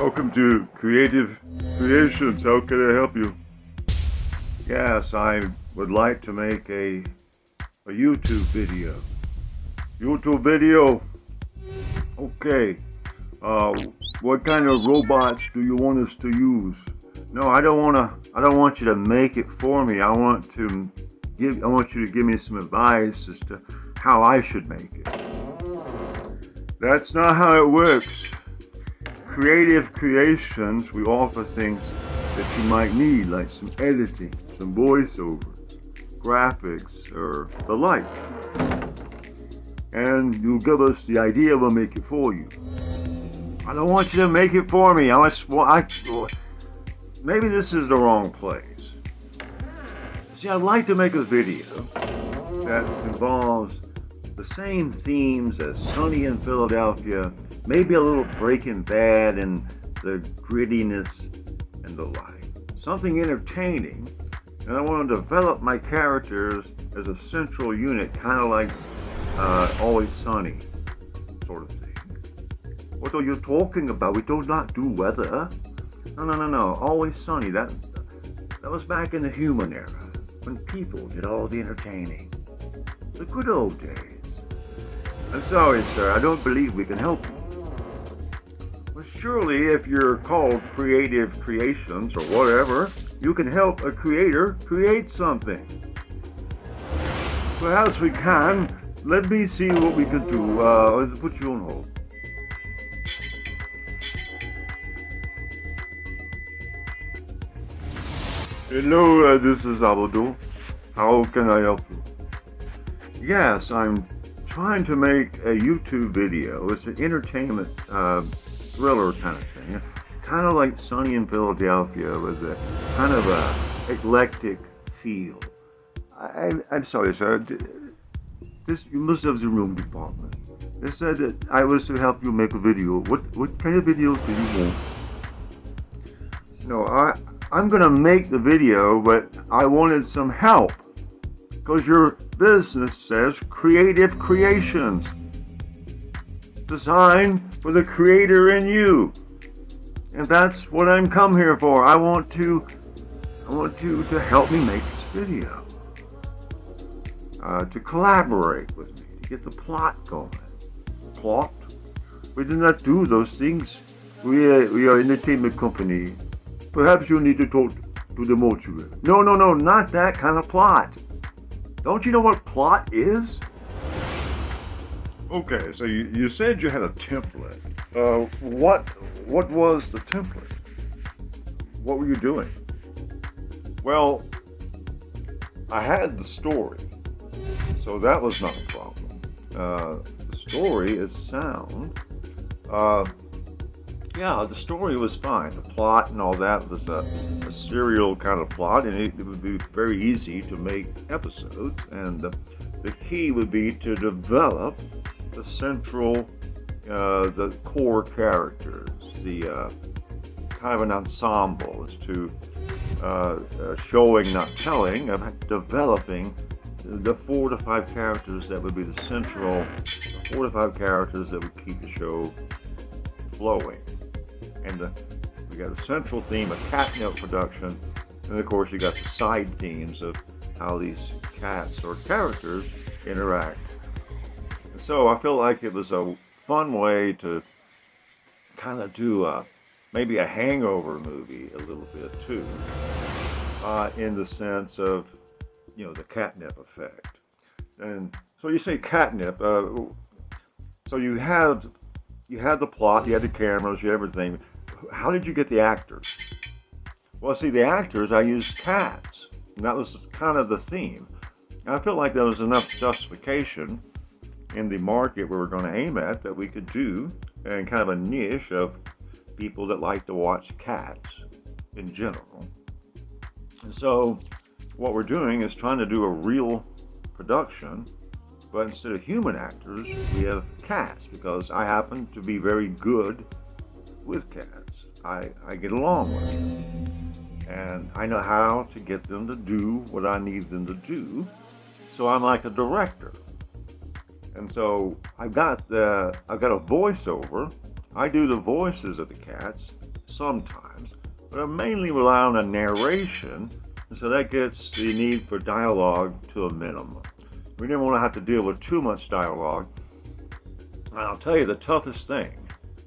Welcome to Creative Creations. How can I help you? Yes, I would like to make a YouTube video. YouTube video? Okay. What kind of robots do you want us to use? No, I don't want you to make it for me. I want you to give me some advice as to how I should make it. That's not how it works. Creative Creations, we offer things that you might need, like some editing, some voiceovers, graphics, or the like. And you give us the idea, we'll make it for you. I don't want you to make it for me. Maybe this is the wrong place. See, I'd like to make a video that involves the same themes as Sunny in Philadelphia, maybe a little Breaking Bad and the grittiness and the like. Something entertaining, and I want to develop my characters as a central unit, kind of like Always Sunny sort of thing. What are you talking about? We do not do weather. No. Always Sunny. That was back in the human era, when people did all the entertaining. The good old days. I'm sorry, sir. I don't believe we can help you. Well, surely if you're called Creative Creations or whatever, you can help a creator create something. Perhaps we can. Let me see what we can do. Let's put you on hold. Hello, this is Abdul. How can I help you? Yes, I'm trying to make a YouTube video. It's an entertainment thriller kind of thing. Kind of like Sunny in Philadelphia with a kind of a eclectic feel. I'm sorry, sir. You must have the room department. They said that I was to help you make a video. What kind of video do you want? No, I'm gonna make the video, but I wanted some help. Because your business says Creative Creations. Designed for the creator in you. And that's what I'm come here for. I want you to help me make this video. To collaborate with me, to get the plot going. Plot? We do not do those things. We are an entertainment company. Perhaps you need to talk to the mortuary. No, not that kind of plot. Don't you know what plot is? Okay, so you said you had a template. What was the template? What were you doing? Well, I had the story, so that was not a problem. The story is sound. Yeah, the story was fine. The plot and all that was a serial kind of plot, and it would be very easy to make episodes. And the key would be to develop the central, the core characters, the kind of an ensemble as to showing, not telling, of developing the 4 to 5 characters that would be the central, 4 to 5 characters that would keep the show flowing. And we got a central theme, a Catnip production, and of course you got the side themes of how these cats or characters interact. And so I feel like it was a fun way to kind of do maybe a hangover movie a little bit too, in the sense of, the catnip effect. And so you say catnip, so you had the plot, you had the cameras, you had everything. How did you get the actors? Well, see, the actors, I used cats. And that was kind of the theme. And I felt like there was enough justification in the market we were going to aim at that we could do, and kind of a niche of people that like to watch cats in general. And so what we're doing is trying to do a real production, but instead of human actors, we have cats, because I happen to be very good with cats. I get along with them, and I know how to get them to do what I need them to do. So I'm like a director, and so I've got a voiceover. I do the voices of the cats, sometimes, but I mainly rely on a narration, and so that gets the need for dialogue to a minimum. We didn't want to have to deal with too much dialogue. And I'll tell you, the toughest thing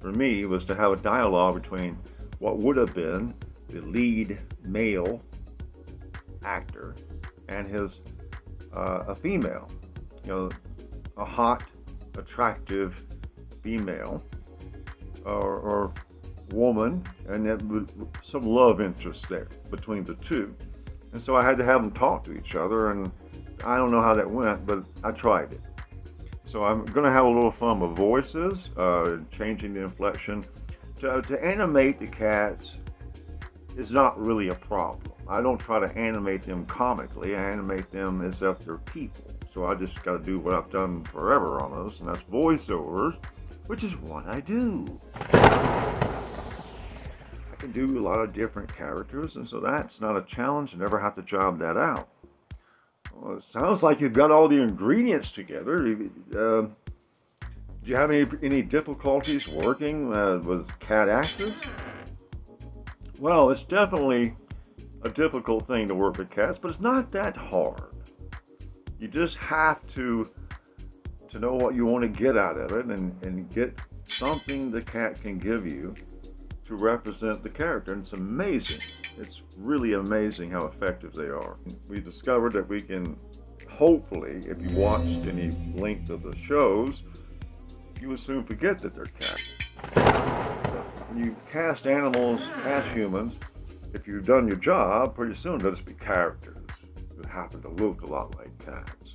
for me was to have a dialogue between what would have been the lead male actor and a female, a hot, attractive female or woman, and there was some love interest there between the two. And so I had to have them talk to each other, and I don't know how that went, but I tried it. So I'm going to have a little fun with voices, changing the inflection. To animate the cats is not really a problem. I don't try to animate them comically. I animate them as if they're people. So I just got to do what I've done forever almost, and that's voiceovers, which is what I do. I can do a lot of different characters, and so that's not a challenge. I never have to job that out. Well, it sounds like you've got all the ingredients together. Do you have any difficulties working with cat actors? Well, it's definitely a difficult thing to work with cats, but it's not that hard. You just have to know what you want to get out of it and get something the cat can give you to represent the character. And it's amazing. It's really amazing how effective they are. We discovered that we can, hopefully, if you watched any length of the shows, you would soon forget that they're cats. When you cast animals as humans, if you've done your job, pretty soon they'll just be characters that happen to look a lot like cats.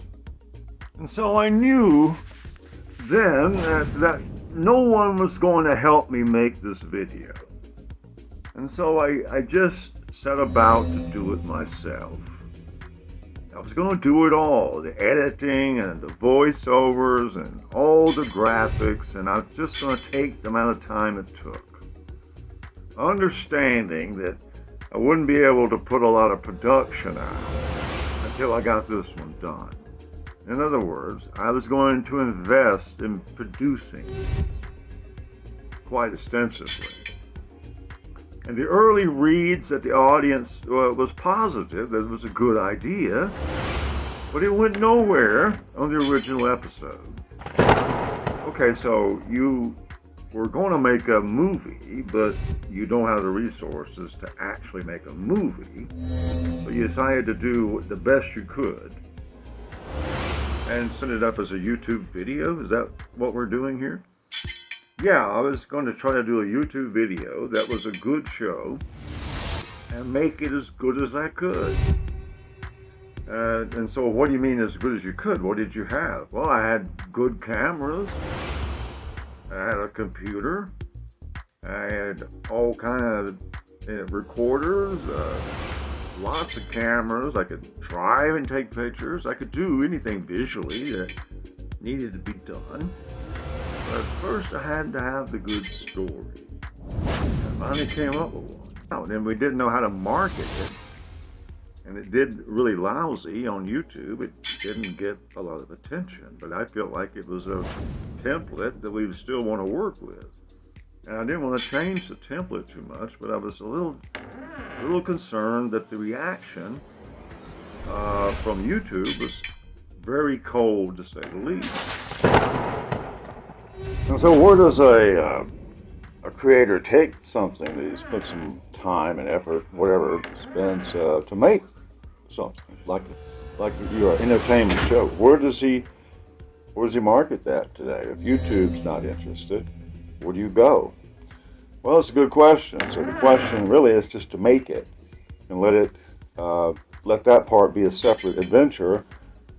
And so I knew then that no one was going to help me make this video. And so I just set about to do it myself. I was going to do it all, the editing and the voiceovers and all the graphics, and I was just going to take the amount of time it took. Understanding that I wouldn't be able to put a lot of production out until I got this one done. In other words, I was going to invest in producing quite extensively. And the early reads that the audience was positive, that it was a good idea, but it went nowhere on the original episode. Okay, so you were going to make a movie, but you don't have the resources to actually make a movie, so you decided to do the best you could and send it up as a YouTube video. Is that what we're doing here? Yeah, I was going to try to do a YouTube video that was a good show and make it as good as I could. And so what do you mean as good as you could? What did you have? Well, I had good cameras. I had a computer. I had all kind of recorders, lots of cameras. I could drive and take pictures. I could do anything visually that needed to be done. But first I had to have the good story. I finally came up with one. And then we didn't know how to market it. And it did really lousy on YouTube. It didn't get a lot of attention. But I felt like it was a template that we would still want to work with. And I didn't want to change the template too much, but I was a little concerned that the reaction from YouTube was very cold, to say the least. And so where does a creator take something that he's put some time and effort, whatever, spends to make something like your entertainment show? Where does he market that today? If YouTube's not interested, where do you go? Well, it's a good question. So the question really is just to make it and let that part be a separate adventure.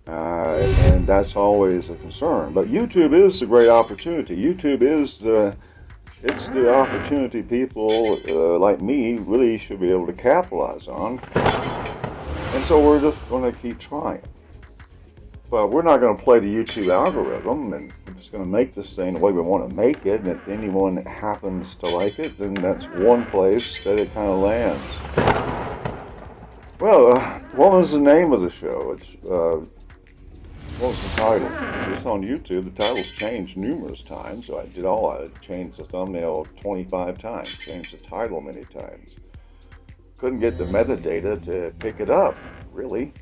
And that's always a concern. But YouTube is a great opportunity. YouTube is the opportunity people like me really should be able to capitalize on. And so we're just going to keep trying. But we're not going to play the YouTube algorithm, and we're just going to make this thing the way we want to make it. And if anyone happens to like it, then that's one place that it kind of lands. Well, what was the name of the show? It's What was the title? It's on YouTube. The title's changed numerous times, so I changed the thumbnail 25 times, changed the title many times. Couldn't get the metadata to pick it up, really.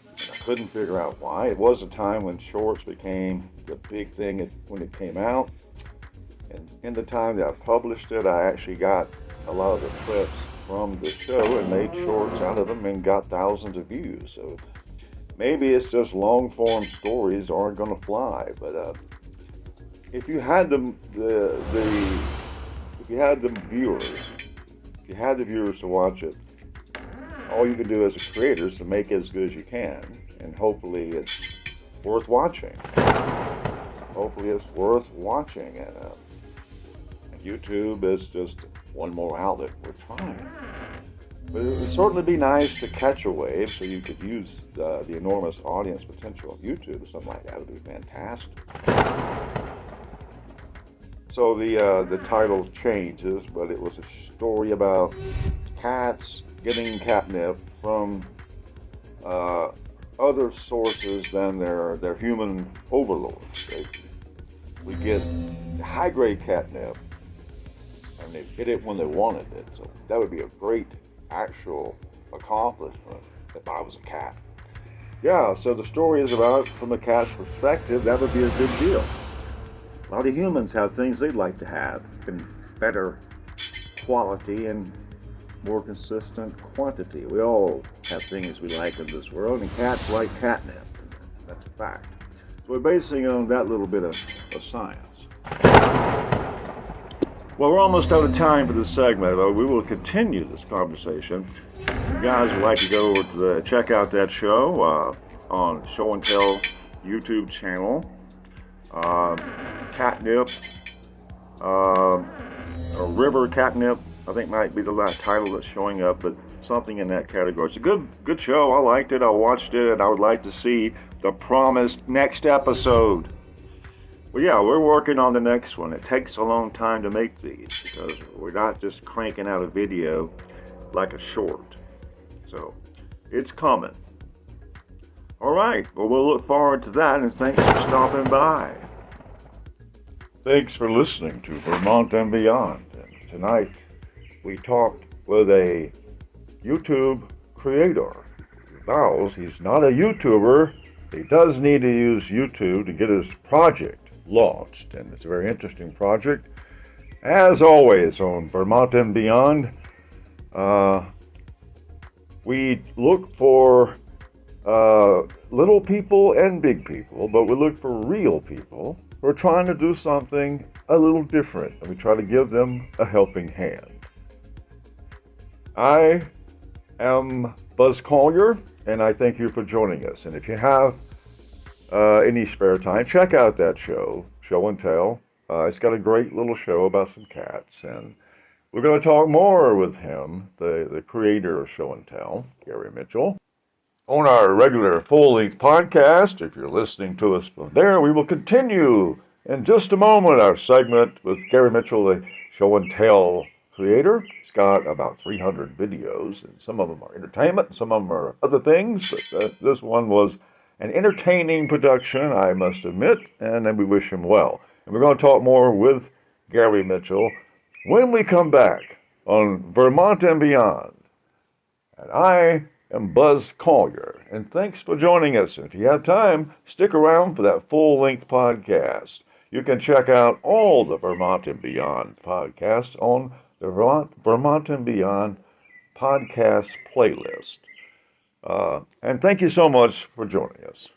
And I couldn't figure out why. It was a time when shorts became the big thing when it came out. And in the time that I published it, I actually got a lot of the clips from the show and made shorts out of them and got thousands of views. So maybe it's just long form stories aren't going to fly. But if you had the viewers to watch it, all you can do as a creator is to make it as good as you can, and hopefully it's worth watching. And YouTube is just one more outlet we're trying. But it would certainly be nice to catch a wave, so you could use the enormous audience potential of YouTube. Something like that would be fantastic. So the title changes, but it was a story about cats getting catnip from other sources than their human overlords. We get high-grade catnip, and they get it when they wanted it. So that would be a great actual accomplishment if I was a cat. Yeah, so the story is about, from a cat's perspective, that would be a big deal. A lot of humans have things they'd like to have in better quality and more consistent quantity. We all have things we like in this world, and cats like catnip. That's a fact. So we're basing it on that little bit of science. Well, we're almost out of time for this segment, but we will continue this conversation. If you guys would like to go over to check out that show on Show and Tell YouTube channel, Catnip, or River Catnip, I think might be the last title that's showing up, but something in that category. It's a good show. I liked it. I watched it, and I would like to see the promised next episode. Well, yeah, we're working on the next one. It takes a long time to make these because we're not just cranking out a video like a short. So it's coming. All right. Well, we'll look forward to that, and thanks for stopping by. Thanks for listening to Vermont and Beyond. And tonight we talked with a YouTube creator. He vows he's not a YouTuber. He does need to use YouTube to get his project launched, and it's a very interesting project. As always on Vermont and Beyond, we look for little people and big people, but we look for real people who are trying to do something a little different, and we try to give them a helping hand. I am Buzz Collier, and I thank you for joining us. And if you have any spare time, check out that show, Show and Tell. It's got a great little show about some cats, and we're going to talk more with him, the creator of Show and Tell, Gary Mitchell, on our regular full-length podcast. If you're listening to us from there, we will continue in just a moment our segment with Gary Mitchell, the Show and Tell creator. He's got about 300 videos, and some of them are entertainment, and some of them are other things, but this one was an entertaining production, I must admit, and then we wish him well. And we're going to talk more with Gary Mitchell when we come back on Vermont and Beyond. And I am Buzz Collier, and thanks for joining us. And if you have time, stick around for that full-length podcast. You can check out all the Vermont and Beyond podcasts on the Vermont and Beyond podcast playlist. And thank you so much for joining us.